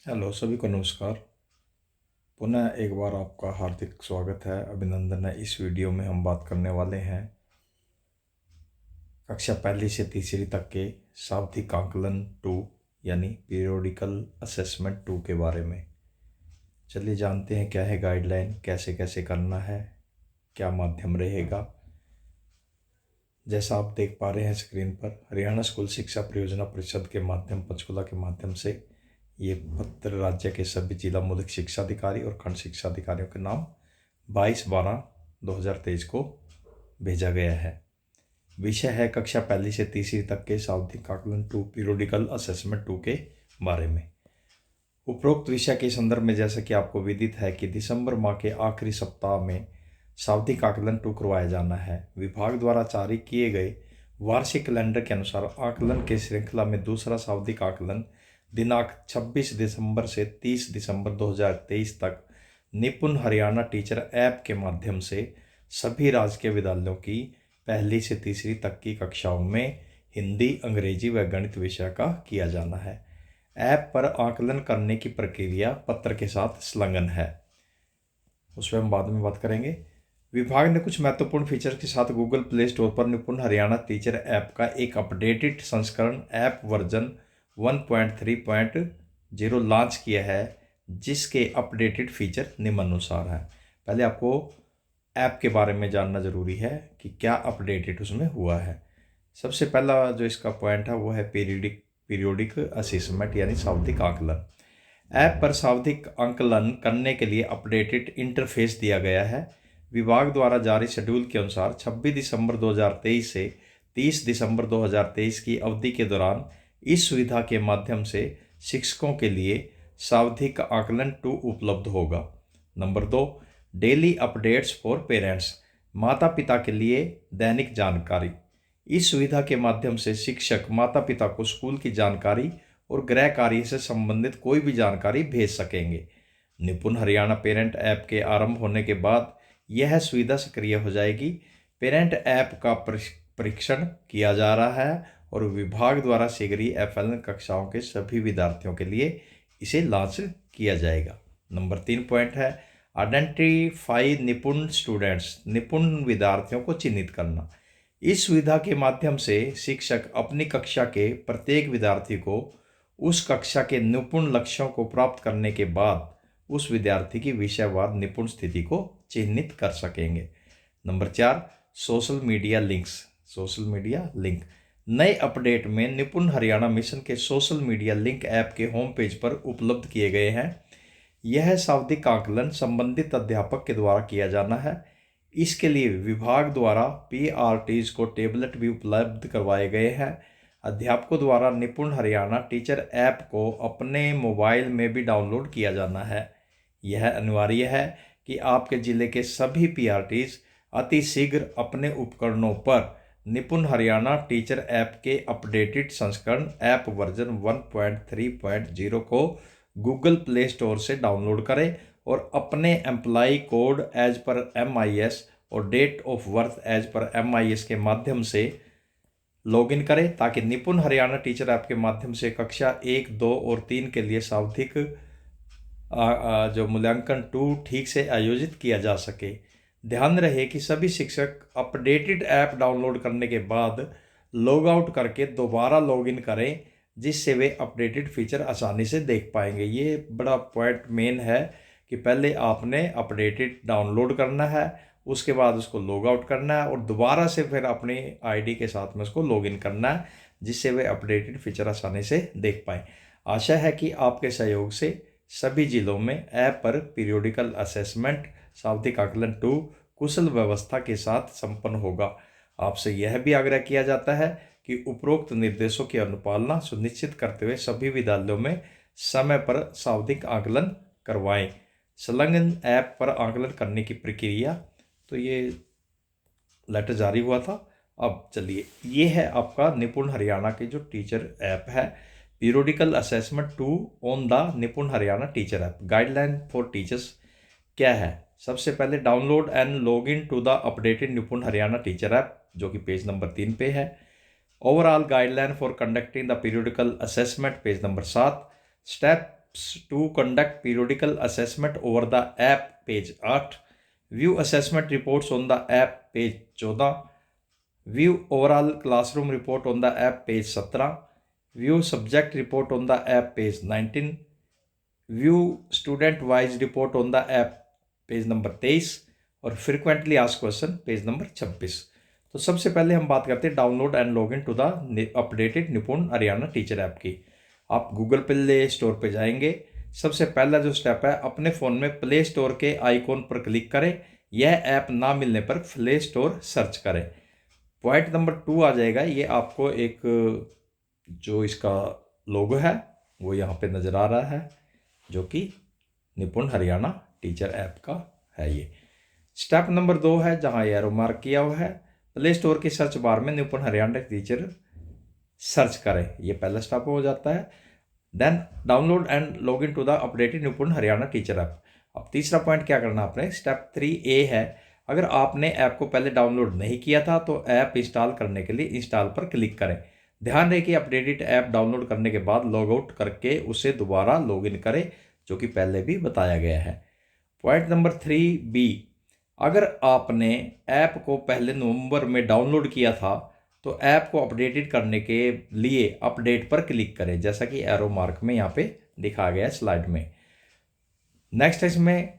Hello सभी को नमस्कार। पुनः एक बार आपका हार्दिक स्वागत है, अभिनंदन है। इस वीडियो में हम बात करने वाले हैं कक्षा पहली से तीसरी तक के सावधिक आकलन 2 यानी पीरियोडिकल असेसमेंट 2 के बारे में। चलिए जानते हैं क्या है गाइडलाइन, कैसे कैसे करना है, क्या माध्यम रहेगा। जैसा आप देख पा रहे हैं स्क्रीन पर, हरियाणा स्कूल शिक्षा परियोजना परिषद के माध्यम पंचकुला के माध्यम से ये पत्र राज्य के सभी जिला मौलिक शिक्षा अधिकारी और खंड शिक्षा अधिकारियों के नाम 22/12/2023 को भेजा गया है। विषय है कक्षा पहली से तीसरी तक के सावधिक आकलन 2 पीरियोडिकल असेसमेंट 2 के बारे में। उपरोक्त विषय के संदर्भ में जैसा कि आपको विदित है कि दिसंबर माह के आखिरी सप्ताह में सावधिक आकलन 2 करवाया जाना है। विभाग द्वारा जारी किए गए वार्षिक कैलेंडर के अनुसार आकलन के श्रृंखला में दूसरा सावधिक आकलन दिनांक 26 दिसंबर से 30 दिसंबर 2023 तक निपुण हरियाणा टीचर ऐप के माध्यम से सभी राजकीय विद्यालयों की पहली से तीसरी तक की कक्षाओं में हिंदी, अंग्रेजी व गणित विषय का किया जाना है। ऐप पर आकलन करने की प्रक्रिया पत्र के साथ संलग्न है, उस पर हम बाद में बात करेंगे। विभाग ने कुछ महत्वपूर्ण फीचर के साथ गूगल प्ले स्टोर पर निपुण हरियाणा टीचर ऐप का एक अपडेटेड संस्करण ऐप वर्जन 1.3.0 लॉन्च किया है, जिसके अपडेटेड फीचर निम्नानुसार है। पहले आपको ऐप के बारे में जानना जरूरी है कि क्या अपडेटेड उसमें हुआ है। सबसे पहला जो इसका पॉइंट है वो है पीरियोडिक असेसमेंट यानी सावधिक आकलन। ऐप पर सावधिक आकलन करने के लिए अपडेटेड इंटरफेस दिया गया है। विभाग द्वारा जारी शेड्यूल के अनुसार 26 दिसंबर 2023 से 30 दिसंबर 2023 की अवधि के दौरान इस सुविधा के माध्यम से शिक्षकों के लिए सावधिक आकलन 2 उपलब्ध होगा। Number 2, daily updates for parents, माता पिता के लिए दैनिक जानकारी। इस सुविधा के माध्यम से शिक्षक माता पिता को स्कूल की जानकारी और गृह कार्य से संबंधित कोई भी जानकारी भेज सकेंगे। निपुण हरियाणा पेरेंट ऐप के आरंभ होने के बाद यह सुविधा सक्रिय हो जाएगी। पेरेंट ऐप का परीक्षण किया जा रहा है और विभाग द्वारा शीघ्र ही एफएल कक्षाओं के सभी विद्यार्थियों के लिए इसे लॉन्च किया जाएगा। नंबर 3 पॉइंट है आइडेंटिफाई निपुण स्टूडेंट्स, निपुण विद्यार्थियों को चिन्हित करना। इस सुविधा के माध्यम से शिक्षक अपनी कक्षा के प्रत्येक विद्यार्थी को उस कक्षा के निपुण लक्ष्यों को प्राप्त करने के बाद उस विद्यार्थी की विषयवार निपुण स्थिति को चिन्हित कर सकेंगे। Number 4, social media links, social media link. नए अपडेट में निपुण हरियाणा मिशन के सोशल मीडिया लिंक ऐप के होम पेज पर उपलब्ध किए गए हैं। यह सावधिक आकलन संबंधित अध्यापक के द्वारा किया जाना है। इसके लिए विभाग द्वारा पीआरटीज को टेबलेट भी उपलब्ध करवाए गए हैं। अध्यापकों द्वारा निपुण हरियाणा टीचर ऐप को अपने मोबाइल में भी डाउनलोड किया जाना है। यह अनिवार्य है कि आपके जिले के सभी पीआरटीज अति शीघ्र अपने उपकरणों पर निपुण हरियाणा टीचर ऐप के अपडेटेड संस्करण ऐप वर्जन 1.3.0 को गूगल प्ले स्टोर से डाउनलोड करें और अपने employee code as per MIS और date of birth as per MIS के माध्यम से लॉगिन करें, ताकि निपुण हरियाणा टीचर ऐप के माध्यम से कक्षा 1, 2 और 3 के लिए सावधिक जो मूल्यांकन 2 ठीक से आयोजित किया जा सके। ध्यान रहे कि सभी शिक्षक अपडेटेड ऐप डाउनलोड करने के बाद लॉग आउट करके दोबारा लॉगिन करें, जिससे वे अपडेटेड फीचर आसानी से देख पाएंगे। ये बड़ा पॉइंट मेन है कि पहले आपने अपडेटेड डाउनलोड करना है, उसके बाद उसको लॉग आउट करना है और दोबारा से फिर अपनी आईडी के साथ में उसको लॉगिन करना है, जिससे वे अपडेटेड फीचर आसानी से देख पाएँ। आशा है कि आपके सहयोग से सभी जिलों में ऐप पर पीरियोडिकल असेसमेंट सावधिक आकलन 2 कुशल व्यवस्था के साथ संपन्न होगा। आपसे यह भी आग्रह किया जाता है कि उपरोक्त निर्देशों की अनुपालना सुनिश्चित करते हुए सभी विद्यालयों में समय पर सावधिक आकलन करवाएं। संलग्न ऐप पर आकलन करने की प्रक्रिया, तो ये लेटर जारी हुआ था। अब चलिए, ये है आपका निपुण हरियाणा की जो टीचर ऐप है, periodical assessment 2 on the Nipun Haryana teacher app. Guideline for teachers क्या है? सबसे पहले download and log in to the updated Nipun Haryana teacher app, जो कि पेज नंबर 3 पे है। Overall guideline for conducting the periodical assessment, page number 7। Step steps to conduct periodical assessment over the app page 8, view assessment reports on the app page 14, view overall classroom report on the app page 17, view subject report on the app page 19, view student wise report on the app page number 23 और frequently asked question page number 26। तो सबसे पहले हम बात करते हैं download and log in to the updated Nipun Haryana teacher app की। आप गूगल प्ले स्टोर पे जाएंगे। सबसे पहला जो स्टेप है, अपने फ़ोन में प्ले स्टोर के आइकॉन पर क्लिक करें। यह ऐप ना मिलने पर प्ले स्टोर सर्च करें। पॉइंट नंबर 2 आ जाएगा। ये आपको एक जो इसका लोगो है वो यहाँ पे नज़र आ रहा है, जो कि निपुण हरियाणा टीचर ऐप का है। ये स्टेप नंबर 2 है, जहाँ एरो मार्क किया हुआ है। प्ले स्टोर के सर्च बार में निपुण हरियाणा टीचर सर्च करें। ये पहला स्टेप हो जाता है। Then download and log in to the updated Nipun Haryana teacher app. अब तीसरा पॉइंट क्या करना आपने, स्टेप 3A है। अगर आपने ऐप को पहले डाउनलोड नहीं किया था तो ऐप इंस्टॉल करने के लिए इंस्टॉल पर क्लिक करें। ध्यान रहे कि अपडेटेड ऐप डाउनलोड करने के बाद लॉग आउट करके उसे दोबारा लॉग इन करें, जो कि पहले भी बताया गया है। पॉइंट नंबर 3B, अगर आपने ऐप को पहले नवंबर में डाउनलोड किया था तो ऐप को अपडेटेड करने के लिए अपडेट पर क्लिक करें, जैसा कि एरो मार्क में यहाँ पे दिखाया गया है स्लाइड में। नेक्स्ट इसमें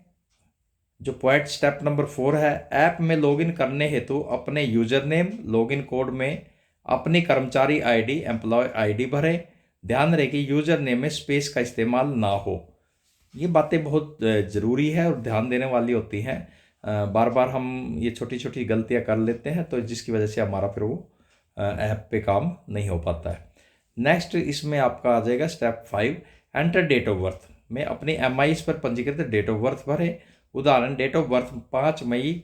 जो पॉइंट स्टेप नंबर 4 है, ऐप में लॉगिन करने हेतु अपने यूजर नेम, लॉगिन कोड में अपनी कर्मचारी आईडी, एम्प्लॉय आईडी भरें। ध्यान रहे कि यूजर नेम में स्पेस का इस्तेमाल ना हो। ये बातें बहुत ज़रूरी है और ध्यान देने वाली होती हैं। बार बार हम ये छोटी छोटी गलतियां कर लेते हैं, तो जिसकी वजह से हमारा फिर वो ऐप पे काम नहीं हो पाता है। नेक्स्ट इसमें आपका आ जाएगा step 5, enter date of birth में अपनी MIS पर पंजीकृत डेट ऑफ बर्थ भरें। उदाहरण, डेट ऑफ बर्थ 5 मई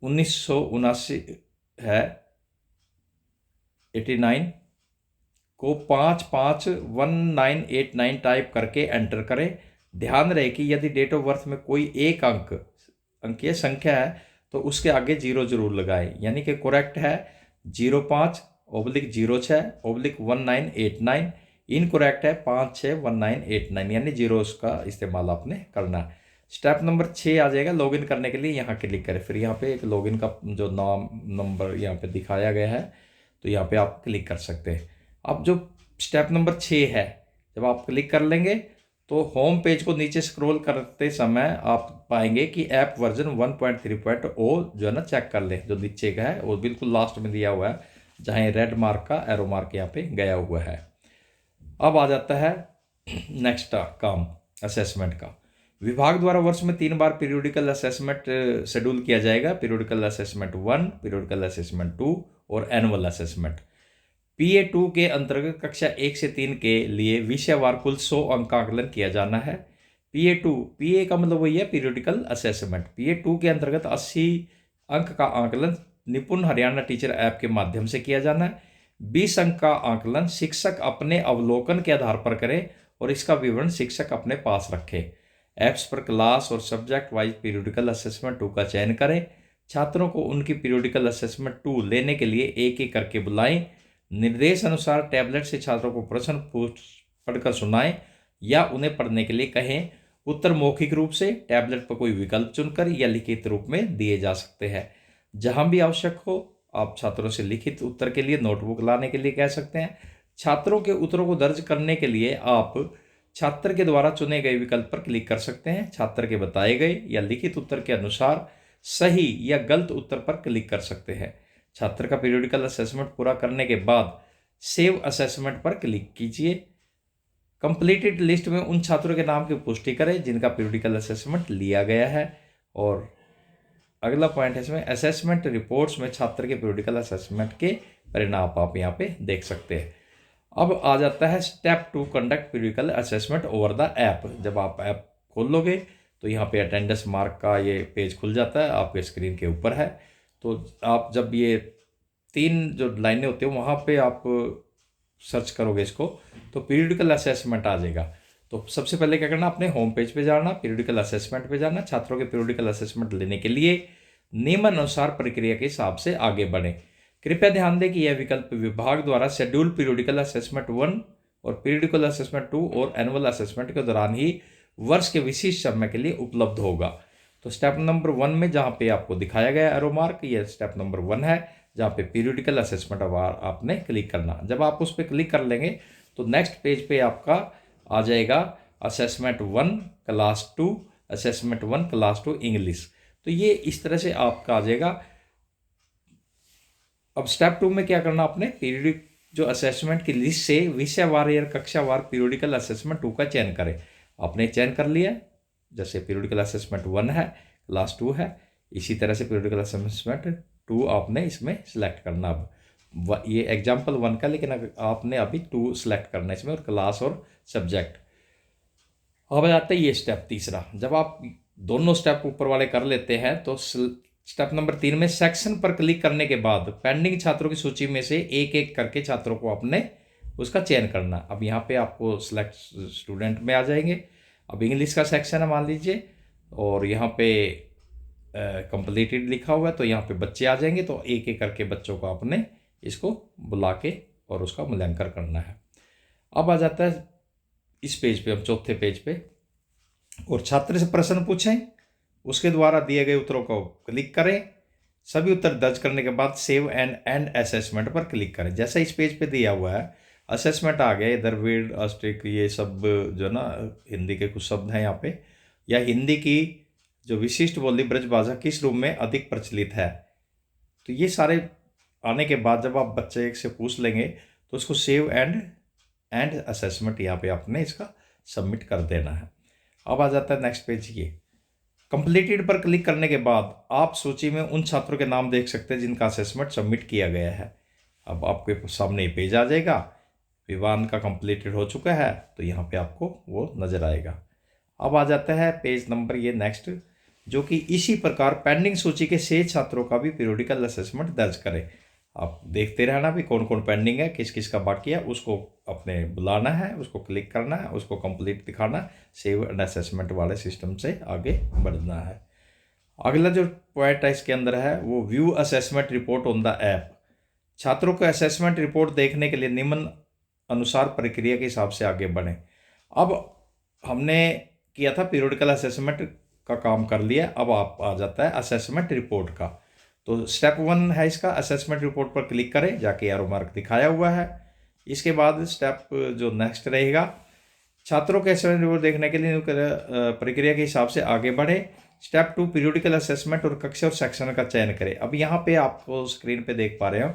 1979 है, 89 को 551989 टाइप करके एंटर करें। ध्यान रहे कि यदि डेट ऑफ बर्थ में कोई एक अंकीय संख्या है तो उसके आगे 0 जरूर लगाएं, यानी कि करेक्ट है 05/06/1989। इनकरेक्ट है 561989, यानी 0 का इस्तेमाल आपने करना है। स्टेप नंबर 6 आ जाएगा, लॉगिन करने के लिए यहाँ क्लिक करें। फिर यहाँ पे एक लॉगिन का जो नाम नंबर यहाँ पे दिखाया गया है, तो यहाँ पे आप क्लिक कर सकते हैं। अब जो स्टेप नंबर 6 है, जब आप क्लिक कर लेंगे तो होम पेज को नीचे स्क्रॉल करते समय आप पाएंगे कि ऐप वर्जन 1.3.0 जो है ना, चेक कर लें। जो नीचे का है वो बिल्कुल लास्ट में दिया हुआ है, जहाँ रेड मार्क का एरो मार्क यहाँ पे गया हुआ है। अब आ जाता है नेक्स्ट काम असेसमेंट का। विभाग द्वारा वर्ष में 3 बार पीरियोडिकल असेसमेंट शेड्यूल किया जाएगा। पीरियोडिकल असेसमेंट 1, पीरियोडिकल असेसमेंट 2 और एनुअल असेसमेंट। PA2 के अंतर्गत कक्षा 1 से 3 के लिए विषयवार कुल 100 अंक का आकलन किया जाना है। PA2, PA का मतलब वही है पीरियोडिकल असेसमेंट। PA2 के अंतर्गत 80 अंक का आकलन निपुण हरियाणा टीचर ऐप के माध्यम से किया जाना है। 20 अंक का आकलन शिक्षक अपने अवलोकन के आधार पर करें और इसका विवरण शिक्षक अपने पास रखें। ऐप्स पर क्लास और सब्जेक्ट वाइज पीरियोडिकल असेसमेंट 2 का चयन करें। छात्रों को उनकी पीरियोडिकल असेसमेंट 2 लेने के लिए एक एक करके बुलाएं। निर्देश अनुसार टैबलेट से छात्रों को प्रश्न पढ़कर सुनाएं या उन्हें पढ़ने के लिए कहें। उत्तर मौखिक रूप से, टैबलेट पर कोई विकल्प चुनकर या लिखित रूप में दिए जा सकते हैं। जहां भी आवश्यक हो आप छात्रों से लिखित उत्तर के लिए नोटबुक लाने के लिए कह सकते हैं। छात्रों के उत्तरों को दर्ज करने के लिए आप छात्र के द्वारा चुने गए विकल्प पर क्लिक कर सकते हैं। छात्र के बताए गए या लिखित उत्तर के अनुसार सही या गलत उत्तर पर क्लिक कर सकते हैं। छात्र का पीरियोडिकल असेसमेंट पूरा करने के बाद सेव असेसमेंट पर क्लिक कीजिए। कंप्लीटेड लिस्ट में उन छात्रों के नाम की पुष्टि करें जिनका पीरियोडिकल असेसमेंट लिया गया है। और अगला पॉइंट है इसमें असेसमेंट रिपोर्ट्स में छात्र के पीरियोडिकल असेसमेंट के परिणाम आप यहाँ पे देख सकते हैं। अब आ जाता है step 2, conduct periodical assessment over the app. जब आप ऐप खोल लोगे तो यहाँ पे अटेंडेंस मार्क का ये पेज खुल जाता है, आपके स्क्रीन के ऊपर है। तो आप जब ये 3 जो लाइनें होती हैं वहाँ पे आप सर्च करोगे इसको, तो पीरियोडिकल असेसमेंट आ जाएगा। तो सबसे पहले क्या करना, अपने होम पेज पे जाना, पीरियोडिकल असेसमेंट पे जाना। छात्रों के पीरियोडिकल असेसमेंट लेने के लिए नियमानुसार प्रक्रिया के हिसाब से आगे बढ़ें। कृपया ध्यान दें कि यह विकल्प विभाग द्वारा शेड्यूल पीरियोडिकल असेसमेंट 1, और पीरियडिकल असेसमेंट 2 और एनुअल असेसमेंट के दौरान ही वर्ष के विशिष्ट समय के लिए उपलब्ध होगा। तो स्टेप नंबर 1 में जहाँ पे आपको दिखाया गया एरो मार्क, ये स्टेप नंबर 1 है, जहाँ पे पीरियडिकल असेसमेंट आपने क्लिक करना। जब आप उस पर क्लिक कर लेंगे तो नेक्स्ट पेज पे आपका आ जाएगा assessment 1 class 2, assessment 1 class 2 English. तो ये इस तरह से आपका आ जाएगा। अब स्टेप 2 में क्या करना, आपने पीरियडिक जो असेसमेंट की लिस्ट से विषयवार या कक्षावार पीरियडिकल असेसमेंट 2 का चयन करें। आपने चयन कर लिया, जैसे पीरियडिकल असेसमेंट 1 है, क्लास 2 है, इसी तरह से पीरियडिकल असेसमेंट 2 आपने इसमें सिलेक्ट करना। अब ये एग्जाम्पल 1 का, लेकिन आपने अभी 2 सिलेक्ट करना है इसमें, और क्लास और सब्जेक्ट। अब आता है ये स्टेप तीसरा। जब आप दोनों स्टेप ऊपर वाले कर लेते हैं तो स्टेप नंबर 3 में सेक्शन पर क्लिक करने के बाद पेंडिंग छात्रों की सूची में से एक एक करके छात्रों को आपने उसका चयन करना। अब यहाँ पे आपको सिलेक्ट स्टूडेंट में आ जाएंगे। अब इंग्लिश का सेक्शन है मान लीजिए, और यहाँ पे कंप्लीटेड लिखा हुआ है, तो यहाँ पे बच्चे आ जाएंगे। तो एक एक करके बच्चों को आपने इसको बुला के और उसका मूल्यांकन करना है। अब आ जाता है इस पेज पे, हम चौथे पेज पे, और छात्र से प्रश्न पूछें, उसके द्वारा दिए गए उत्तरों को क्लिक करें। सभी उत्तर दर्ज करने के बाद सेव एंड एंड असेसमेंट पर क्लिक करें। जैसा इस पेज पे दिया हुआ है, असेसमेंट आ गया इधर, वीड अस्टिक, ये सब जो ना हिंदी के कुछ शब्द हैं यहाँ पे, या हिंदी की जो विशिष्ट बोली ब्रजभाषा किस रूप में अधिक प्रचलित है। तो ये सारे आने के बाद जब आप बच्चे एक से पूछ लेंगे तो उसको सेव एंड असेसमेंट यहाँ पे आपने इसका सबमिट कर देना है। अब आ जाता है नेक्स्ट पेज, ये कंप्लीटेड पर क्लिक करने के बाद आप सूची में उन छात्रों के नाम देख सकते हैं जिनका असेसमेंट सबमिट किया गया है। अब आपके सामने ये पेज आ जाएगा, विवान का कंप्लीटेड हो चुका है तो यहाँ पे आपको वो नज़र आएगा। अब आ जाता है पेज नंबर ये नेक्स्ट, जो कि इसी प्रकार पेंडिंग सूची के शेष छात्रों का भी पीरियडिकल असेसमेंट दर्ज करें। आप देखते रहना भी कौन कौन पेंडिंग है, किस किस का बाकी है, उसको अपने बुलाना है, उसको क्लिक करना है, उसको कंप्लीट दिखाना, सेव एंड असेसमेंट वाले सिस्टम से आगे बढ़ना है। अगला जो पॉइंट है इसके अंदर है वो view assessment report on the app. छात्रों को असेसमेंट रिपोर्ट देखने के लिए निम्न अनुसार प्रक्रिया के हिसाब से आगे बढ़ें। अब हमने किया था पीरियडिकल असेसमेंट का काम कर लिया, अब आप आ जाता है असेसमेंट रिपोर्ट का। तो स्टेप 1 है इसका, असेसमेंट रिपोर्ट पर क्लिक करें, जाके एरो मार्क दिखाया हुआ है। इसके बाद स्टेप जो नेक्स्ट रहेगा, छात्रों के असेसमेंट रिपोर्ट देखने के लिए प्रक्रिया के हिसाब से आगे बढ़े। स्टेप 2 पीरियडिकल असेसमेंट और कक्षा और सेक्शन का चयन करें। अब यहाँ पे आपको स्क्रीन पे देख पा रहे हो,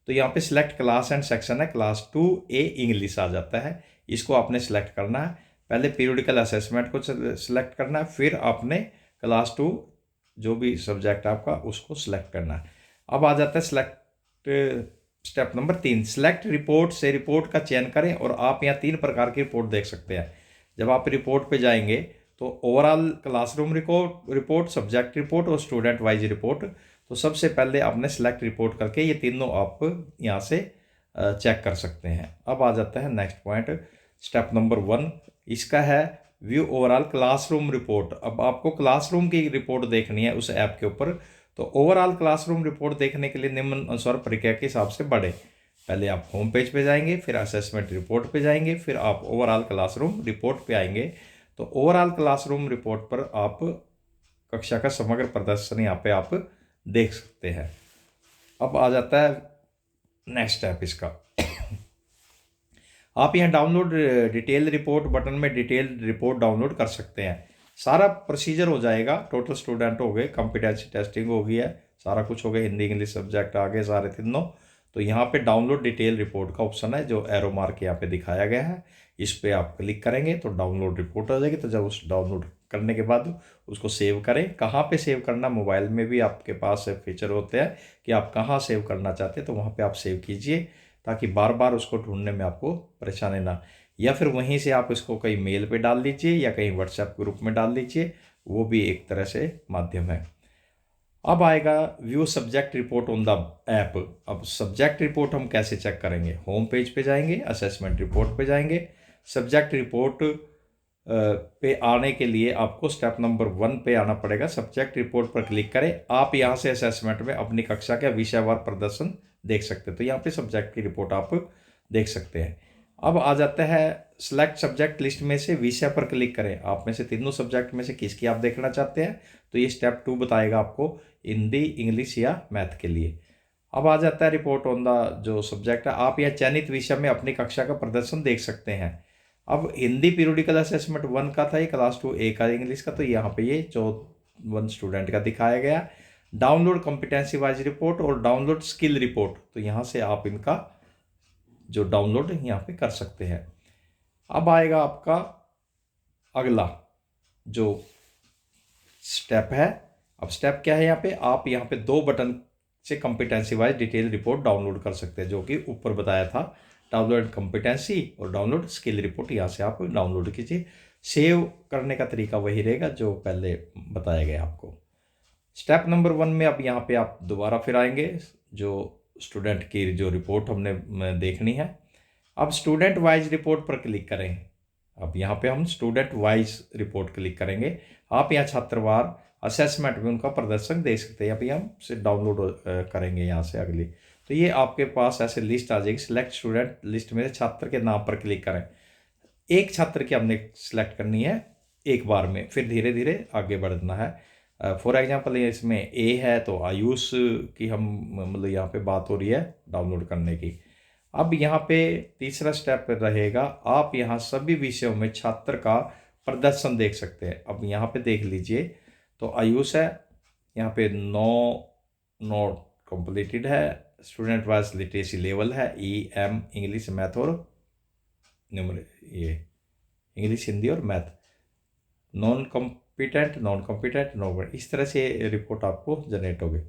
तो यहाँ पे सिलेक्ट क्लास एंड सेक्शन है, क्लास 2A इंग्लिश आ जाता है, इसको आपने सिलेक्ट करना है। पहले पीरियडिकल असेसमेंट को सिलेक्ट करना है, फिर आपने क्लास 2 जो भी सब्जेक्ट आपका उसको सिलेक्ट करना है। अब आ जाता है स्टेप नंबर 3, सिलेक्ट रिपोर्ट से रिपोर्ट का चयन करें। और आप यहाँ 3 प्रकार की रिपोर्ट देख सकते हैं। जब आप रिपोर्ट पे जाएंगे तो overall classroom report, subject report और स्टूडेंट वाइज रिपोर्ट। तो सबसे पहले आपने सिलेक्ट रिपोर्ट करके ये तीनों आप यहाँ से चेक कर सकते हैं। अब आ जाता है नेक्स्ट पॉइंट, स्टेप नंबर 1, इसका है व्यू ओवरऑल क्लासरूम रिपोर्ट। अब आपको क्लासरूम की रिपोर्ट देखनी है उस ऐप के ऊपर। तो ओवरऑल क्लासरूम रिपोर्ट देखने के लिए निम्न अनुसार प्रक्रिया के हिसाब से बढ़े। पहले आप होम पेज पे जाएंगे, फिर असेसमेंट रिपोर्ट पे जाएंगे, फिर आप ओवरऑल क्लासरूम रिपोर्ट पे आएंगे। तो ओवरऑल क्लासरूम रिपोर्ट पर आप कक्षा का समग्र प्रदर्शन यहाँ पे आप देख सकते हैं। अब आ जाता है नेक्स्ट स्टेप इसका, आप यहाँ डाउनलोड डिटेल रिपोर्ट बटन में डिटेल रिपोर्ट डाउनलोड कर सकते हैं। सारा प्रोसीजर हो जाएगा, टोटल स्टूडेंट हो गए, कॉम्पिटेंसी टेस्टिंग हो गई है, सारा कुछ हो गया, हिंदी इंग्लिश सब्जेक्ट आ गए सारे तीनों। तो यहाँ पे डाउनलोड डिटेल रिपोर्ट का ऑप्शन है जो एरो मार्क यहाँ पे दिखाया गया है, इस पर आप क्लिक करेंगे तो डाउनलोड रिपोर्ट आ जाएगी। तो जब उस डाउनलोड करने के बाद उसको सेव करें। कहाँ पे सेव करना, मोबाइल में भी आपके पास फीचर होते हैं कि आप कहाँ सेव करना चाहते हैं, तो वहाँ पे आप सेव कीजिए ताकि बार बार उसको ढूंढने में आपको परेशानी ना, या फिर वहीं से आप इसको कहीं मेल पे डाल दीजिए या कहीं व्हाट्सएप ग्रुप में डाल दीजिए, वो भी एक तरह से माध्यम है। अब आएगा view subject report on the app. अब सब्जेक्ट रिपोर्ट हम कैसे चेक करेंगे, होम पेज पे जाएंगे, असेसमेंट रिपोर्ट पे जाएंगे, सब्जेक्ट रिपोर्ट पे आने के लिए आपको स्टेप नंबर 1 पे आना पड़ेगा। सब्जेक्ट रिपोर्ट पर क्लिक करें, आप यहाँ से असेसमेंट में अपनी कक्षा का विषयवार प्रदर्शन देख सकते हैं। तो यहाँ पे सब्जेक्ट की रिपोर्ट आप देख सकते हैं। अब आ जाता है सिलेक्ट सब्जेक्ट लिस्ट में से विषय पर क्लिक करें। आप में से तीनों सब्जेक्ट में से किसकी आप देखना चाहते हैं, तो ये स्टेप 2 बताएगा आपको, हिंदी, इंग्लिश या मैथ के लिए। अब आ जाता है रिपोर्ट ऑन द जो सब्जेक्ट है। आप यह चयनित विषय में अपनी कक्षा का प्रदर्शन देख सकते हैं। अब हिंदी पीरियोडिकल असेसमेंट 1 का था, ये क्लास 2A का इंग्लिश का, तो यहाँ पे ये 1 स्टूडेंट का दिखाया गया। डाउनलोड कॉम्पिटेंसी वाइज रिपोर्ट और डाउनलोड स्किल रिपोर्ट, तो यहाँ से आप इनका जो डाउनलोड यहाँ पे कर सकते हैं। अब आएगा आपका अगला जो स्टेप है। अब स्टेप क्या है यहाँ पे, आप यहाँ पे 2 बटन से competency wise detail report download कर सकते हैं, जो कि ऊपर बताया था, डाउनलोड कॉम्पिटेंसी और डाउनलोड स्किल रिपोर्ट। यहाँ से आप डाउनलोड कीजिए। सेव करने का तरीका वही रहेगा जो पहले बताया गया आपको। स्टेप नंबर 1 में अब यहाँ पे आप दोबारा फिर आएंगे, जो स्टूडेंट की जो रिपोर्ट हमने देखनी है। अब स्टूडेंट वाइज रिपोर्ट पर क्लिक करें। अब यहाँ पे हम स्टूडेंट वाइज रिपोर्ट क्लिक करेंगे। आप यहाँ छात्रवार असेसमेंट में उनका प्रदर्शन देख सकते हैं। अभी हम से डाउनलोड करेंगे यहाँ से अगली, तो ये आपके पास ऐसे लिस्ट आ जाएगी। सिलेक्ट स्टूडेंट लिस्ट में छात्र के नाम पर क्लिक करें। एक छात्र की हमने सिलेक्ट करनी है एक बार में, फिर धीरे धीरे आगे बढ़ना है। फॉर एग्जांपल इसमें ए है, तो आयुष की हम मतलब यहाँ पे बात हो रही है डाउनलोड करने की। अब यहाँ पे तीसरा स्टेप रहेगा, आप यहाँ सभी विषयों में छात्र का प्रदर्शन देख सकते हैं। अब यहाँ पे देख लीजिए, तो आयुष है, यहाँ पे 9 नोट कंप्लीटेड है। स्टूडेंट वाइज लिटरेसी लेवल है EM इंग्लिश मैथ और ये इंग्लिश हिंदी और मैथ। नॉन कॉम्पिटेंट नो, इस तरह से रिपोर्ट आपको जनरेट होगी।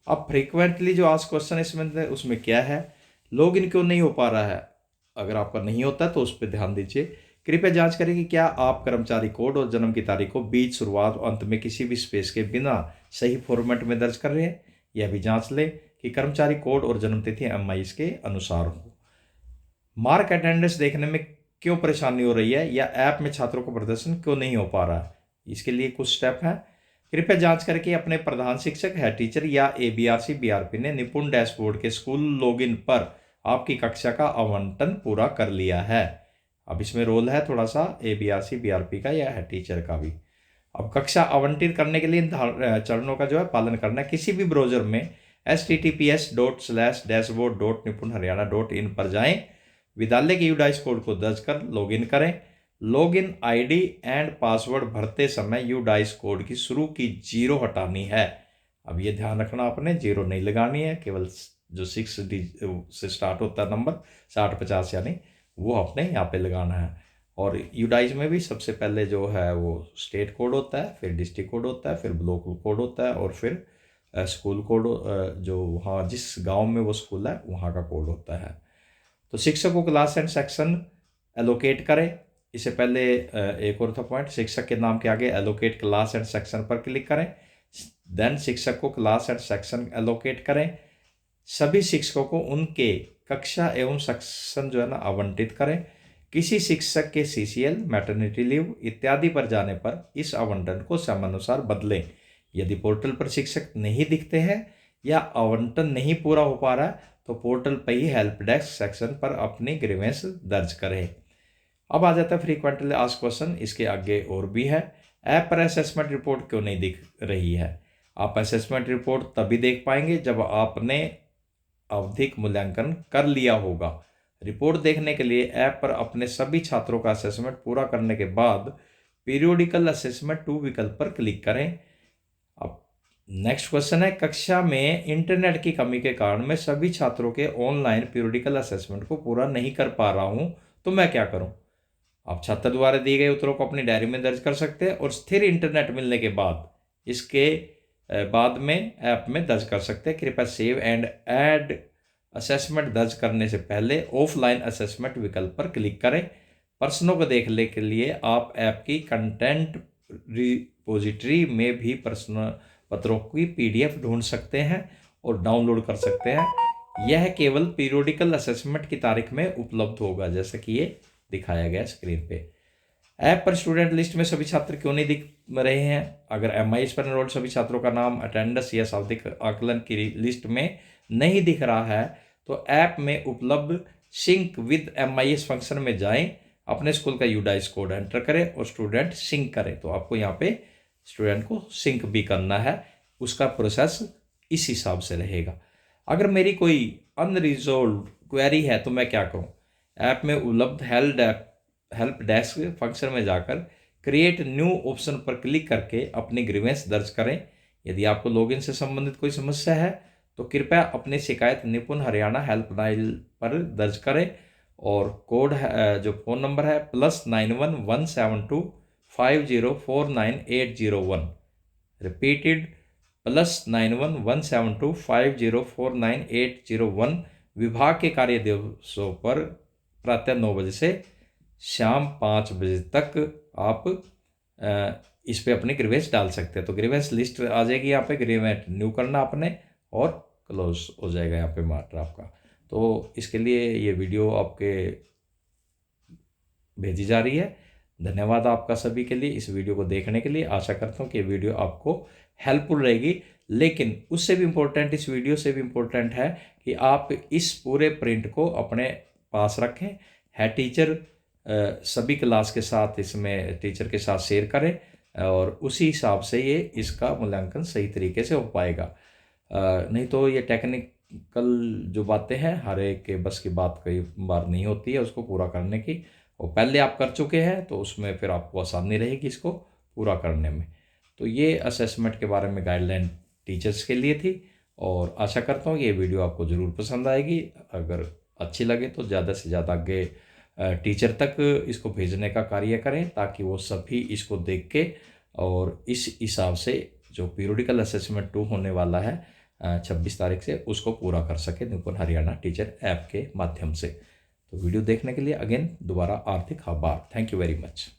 अब फ्रीक्वेंटली जो आस्क्ड क्वेश्चन इसमें उसमें क्या है, लॉग इन क्यों नहीं हो पा रहा है। अगर आपका नहीं होता तो उस पर ध्यान दीजिए। कृपया जांच करें कि क्या आप कर्मचारी कोड और जन्म की तारीख को बीच, शुरुआत और अंत में किसी भी स्पेस के बिना सही फॉर्मेट में दर्ज कर रहे हैं। यह भी जांच लें कि कर्मचारी कोड और जन्म तिथि MIS के अनुसार हो। मार्क अटेंडेंस देखने में क्यों परेशानी हो रही है, या ऐप में छात्रों का प्रदर्शन क्यों नहीं हो पा रहा है, इसके लिए कुछ स्टेप हैं। कृपया जांच करें कि अपने प्रधान शिक्षक, हेड टीचर या ABRC BRP ने निपुण डैशबोर्ड के स्कूल लॉगिन पर आपकी कक्षा का आवंटन पूरा कर लिया है। अब इसमें रोल है थोड़ा सा ABRC BRP का या हेड टीचर का भी। अब कक्षा आवंटित करने के लिए इन चरणों का जो है पालन करना है। किसी भी ब्राउजर में https://dashboard.nipunharyana.in पर जाएं, विद्यालय के यूडाइस कोड को दर्ज कर लॉगिन करें। लॉगिन ID एंड पासवर्ड भरते समय यूडाइस कोड की शुरू की 0 हटानी है। अब ये ध्यान रखना, आपने 0 नहीं लगानी है, केवल जो 6 से स्टार्ट होता है नंबर 60-50 यानी वो आपने यहाँ पे लगाना है। और यूडाइस में भी सबसे पहले जो है वो स्टेट कोड होता है, फिर डिस्ट्रिक्ट कोड होता है, फिर ब्लॉक कोड होता है, और फिर स्कूल कोड, जो वहाँ जिस गांव में वो स्कूल है वहाँ का कोड होता है। तो शिक्षक को क्लास एंड सेक्शन एलोकेट करें। इससे पहले एक और था पॉइंट, शिक्षक के नाम के आगे एलोकेट क्लास एंड सेक्शन पर क्लिक करें। देन शिक्षक को क्लास एंड सेक्शन एलोकेट करें। सभी शिक्षकों को उनके कक्षा एवं सेक्शन जो है ना आवंटित करें। किसी शिक्षक के CCL, मैटरनिटी लीव इत्यादि पर जाने पर इस आवंटन को समयानुसार बदलें। यदि पोर्टल पर शिक्षक नहीं दिखते हैं या आवंटन नहीं पूरा हो पा रहा है, तो पोर्टल पर ही हेल्प डेस्क सेक्शन पर अपनी ग्रीवेंस दर्ज करें। अब आ जाता है फ्रीक्वेंटली आस्क्ड क्वेश्चन, इसके आगे और भी है। ऐप पर असेसमेंट रिपोर्ट क्यों नहीं दिख रही है। आप असेसमेंट रिपोर्ट तभी देख पाएंगे जब आपने आवधिक मूल्यांकन कर लिया होगा। रिपोर्ट देखने के लिए ऐप पर अपने सभी छात्रों का असेसमेंट पूरा करने के बाद पीरियोडिकल असेसमेंट 2 विकल्प पर क्लिक करें। अब नेक्स्ट क्वेश्चन है, कक्षा में इंटरनेट की कमी के कारण मैं सभी छात्रों के ऑनलाइन पीरियोडिकल असेसमेंट को पूरा नहीं कर पा रहा हूं, तो मैं क्या करूं। आप छात्र द्वारा दिए गए उत्तरों को अपनी डायरी में दर्ज कर सकते हैं और स्थिर इंटरनेट मिलने के बाद इसके बाद में ऐप में दर्ज कर सकते हैं। कृपया सेव एंड ऐड असेसमेंट दर्ज करने से पहले ऑफलाइन असेसमेंट विकल्प पर क्लिक करें। प्रश्नों को देखने के लिए आप ऐप की कंटेंट रिपोजिटरी में भी प्रश्न पत्रों की PDF ढूंढ सकते हैं और डाउनलोड कर सकते हैं। यह केवल पीरियोडिकल असेसमेंट की तारीख में उपलब्ध होगा, जैसे कि ये दिखाया गया स्क्रीन पे। ऐप पर स्टूडेंट लिस्ट में सभी छात्र क्यों नहीं दिख रहे हैं। अगर MIS पर एनरोल्ड सभी छात्रों का नाम अटेंडेंस या शाब्दिक आकलन की लिस्ट में नहीं दिख रहा है, तो ऐप में उपलब्ध सिंक विद MIS फंक्शन में जाएं, अपने स्कूल का UDICE कोड एंटर करें और स्टूडेंट सिंक करें। तो आपको यहाँ पे स्टूडेंट को सिंक भी करना है, उसका प्रोसेस इस हिसाब से रहेगा। अगर मेरी कोई अनरिजोल्व क्वेरी है तो मैं क्या करूँ, ऐप में उपलब्ध हेल्प डेस्क फंक्शन में जाकर क्रिएट न्यू ऑप्शन पर क्लिक करके अपनी ग्रीवेंस दर्ज करें। यदि आपको लॉगिन से संबंधित कोई समस्या है तो कृपया अपनी शिकायत निपुण हरियाणा हेल्पलाइन पर दर्ज करें और कोड है, जो फ़ोन नंबर है +911725049801, रिपीटेड +911725049801, विभाग के कार्य दिवसों पर प्रातः 9 बजे से शाम 5 बजे तक आप इस पे अपनी ग्रीवेंस डाल सकते हैं। तो ग्रीवेंस लिस्ट आ जाएगी यहाँ पे, ग्रीवेंस न्यू करना आपने और क्लोज हो जाएगा यहाँ पे मैटर आपका। तो इसके लिए ये वीडियो आपके भेजी जा रही है। धन्यवाद आपका सभी के लिए इस वीडियो को देखने के लिए। आशा करता हूँ कि ये वीडियो आपको हेल्पफुल रहेगी, लेकिन उससे भी इम्पोर्टेंट, इस वीडियो से भी इम्पोर्टेंट है कि आप इस पूरे प्रिंट को अपने पास रखें। है टीचर सभी क्लास के साथ, इसमें टीचर के साथ शेयर करें और उसी हिसाब से ये इसका मूल्यांकन सही तरीके से हो पाएगा। नहीं तो ये टेक्निकल जो बातें हैं हर एक के बस की बात कई बार नहीं होती है उसको पूरा करने की, और पहले आप कर चुके हैं तो उसमें फिर आपको आसानी रहेगी इसको पूरा करने में। तो ये असेसमेंट के बारे में गाइडलाइन टीचर्स के लिए थी और आशा करता हूँ ये वीडियो आपको ज़रूर पसंद आएगी। अगर अच्छी लगे तो ज़्यादा से ज़्यादा आगे टीचर तक इसको भेजने का कार्य करें ताकि वो सभी इसको देख के और इस हिसाब से जो पीरियडिकल असेसमेंट 2 होने वाला है 26 तारीख से, उसको पूरा कर सके निपुण हरियाणा टीचर ऐप के माध्यम से। तो वीडियो देखने के लिए अगेन दोबारा आर्थिक आभार। Thank you very much.